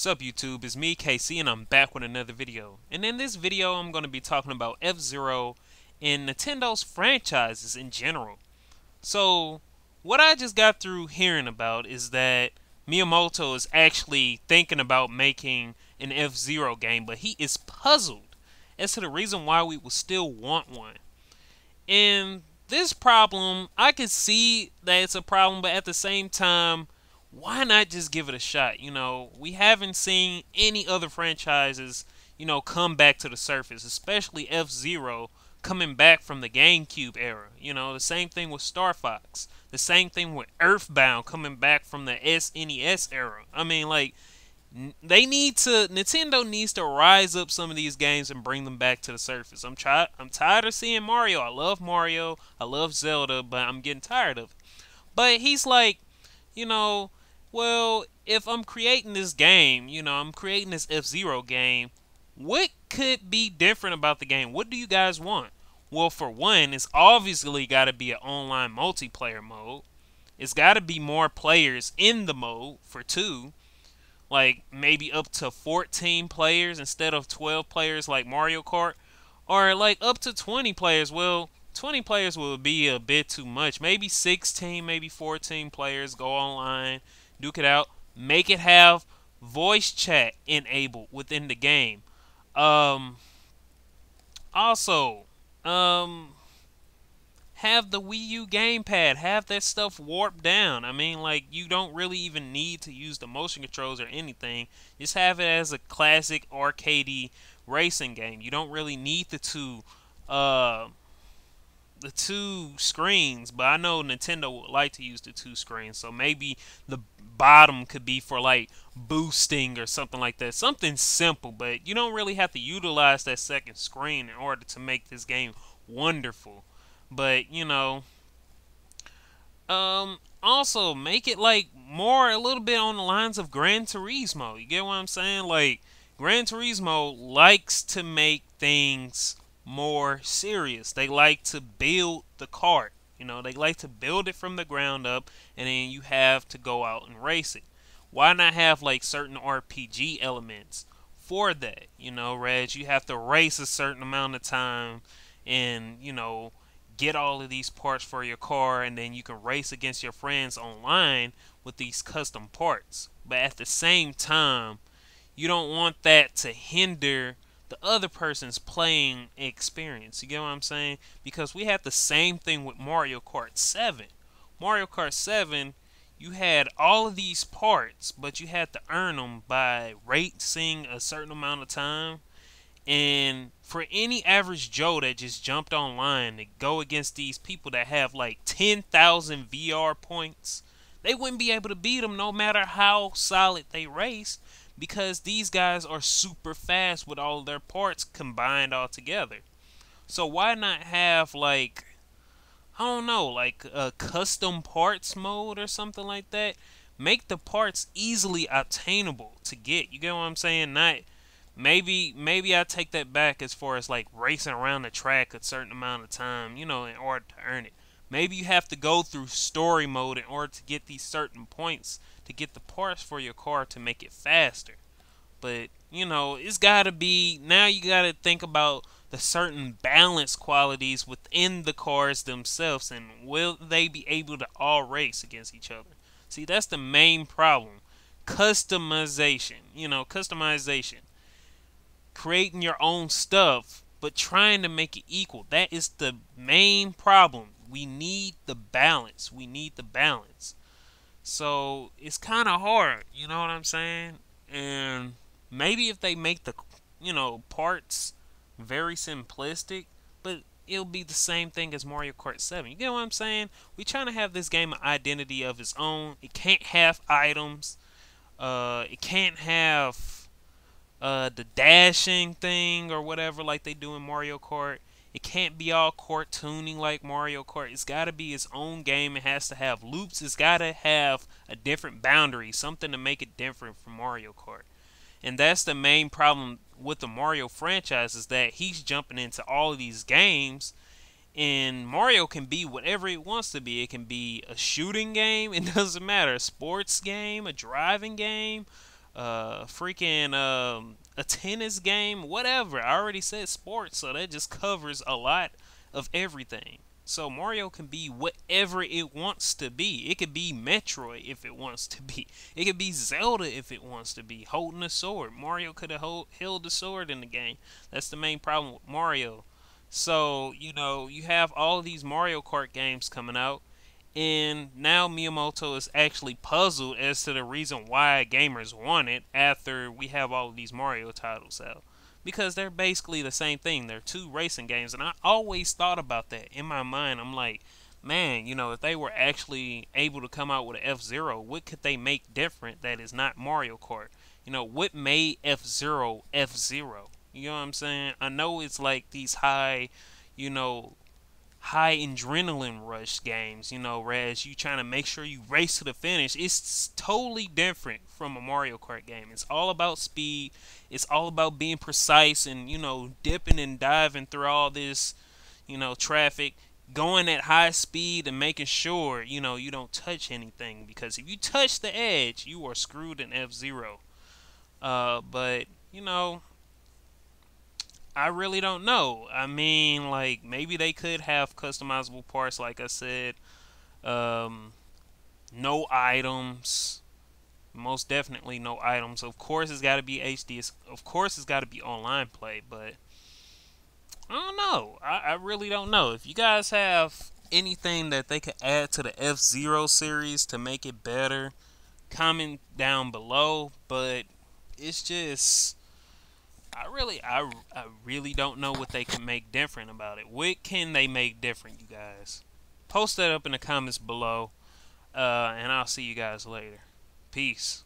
Sup YouTube, it's me KC and I'm back with another video. And in this video I'm going to be talking about F-Zero and Nintendo's franchises in general. So what I just got through hearing about is that Miyamoto is actually thinking about making an F-Zero game, but he is puzzled as to the reason why we will still want one. And this problem, I could see that it's a problem, but at the same time, why not just give it a shot? We haven't seen any other franchises, come back to the surface, especially F-Zero coming back from the GameCube era. The same thing with Star Fox. The same thing with Earthbound coming back from the SNES era. Nintendo needs to rise up some of these games and bring them back to the surface. I'm tired of seeing Mario. I love Mario. I love Zelda, but I'm getting tired of it. But he's like, well, if I'm creating this game, I'm creating this F-Zero game, what could be different about the game? What do you guys want? Well, for one, it's obviously got to be an online multiplayer mode. It's got to be more players in the mode, for two. Like, maybe up to 14 players instead of 12 players like Mario Kart. Or, like, up to 20 players. Well, 20 players will be a bit too much. Maybe 16, maybe 14 players go online, duke it out, make it have voice chat enabled within the game. Also, have the Wii U gamepad, have that stuff warped down. You don't really even need to use the motion controls or anything. Just have it as a classic arcadey racing game. You don't really need the two screens, but I know Nintendo would like to use the two screens, so maybe the bottom could be for like boosting or something like that. Something simple, but you don't really have to utilize that second screen in order to make this game wonderful. But also make it like more a little bit on the lines of Gran Turismo. You get what I'm saying? Like, Gran Turismo likes to make things more serious. They like to build the kart. They like to build it from the ground up, and then you have to go out and race it. Why not have like certain RPG elements for that? Reg, you have to race a certain amount of time and, get all of these parts for your car, and then you can race against your friends online with these custom parts. But at the same time, you don't want that to hinder the other person's playing experience. You get what I'm saying? Because we had the same thing with Mario Kart 7. Mario Kart 7, you had all of these parts, but you had to earn them by racing a certain amount of time. And for any average Joe that just jumped online to go against these people that have like 10,000 VR points, they wouldn't be able to beat them no matter how solid they race, because these guys are super fast with all their parts combined all together. So why not have like, I don't know, like a custom parts mode or something like that? Make the parts easily obtainable to get. You get what I'm saying? Not maybe I take that back as far as like racing around the track a certain amount of time, in order to earn it. Maybe you have to go through story mode in order to get these certain points to get the parts for your car to make it faster. But, it's got to be, now you got to think about the certain balance qualities within the cars themselves, and will they be able to all race against each other? See, that's the main problem. Customization, customization. Creating your own stuff, but trying to make it equal. That is the main problem. We need the balance. We need the balance. So it's kind of hard, you know what I'm saying? And maybe if they make the, parts very simplistic, but it'll be the same thing as Mario Kart 7. You get what I'm saying? We're trying to have this game an identity of its own. It can't have items. It can't have the dashing thing or whatever like they do in Mario Kart. It can't be all cartooning like Mario Kart. It's got to be its own game. It has to have loops. It's got to have a different boundary, something to make it different from Mario Kart. And that's the main problem with the Mario franchise, is that he's jumping into all of these games, and Mario can be whatever it wants to be. It can be a shooting game. It doesn't matter. A sports game, a driving game, freaking a tennis game, whatever. I already said sports, so that just covers a lot of everything. So Mario can be whatever it wants to be. It could be Metroid if it wants to be. It could be Zelda if it wants to be. Holding a sword. Mario could have held the sword in the game. That's the main problem with Mario. So, you have all these Mario Kart games coming out, and now Miyamoto is actually puzzled as to the reason why gamers want it after we have all of these Mario titles out. Because they're basically the same thing. They're two racing games. And I always thought about that in my mind. I'm like, man, if they were actually able to come out with an F-Zero, what could they make different that is not Mario Kart? What made F-Zero F-Zero? You know what I'm saying? I know it's like these you know, high adrenaline rush games, whereas you trying to make sure you race to the finish. It's totally different from a Mario Kart game. It's all about speed. It's all about being precise and, dipping and diving through all this, traffic, going at high speed and making sure, you don't touch anything, because if you touch the edge, you are screwed in F-Zero. But, I really don't know. I mean, like, maybe they could have customizable parts, like I said. Um, no items. Most definitely no items. Of course, it's got to be HD. Of course, it's got to be online play. But I don't know. I really don't know. If you guys have anything that they could add to the F-Zero series to make it better, comment down below. But it's just, I really don't know what they can make different about it. What can they make different, you guys? Post that up in the comments below, and I'll see you guys later. Peace.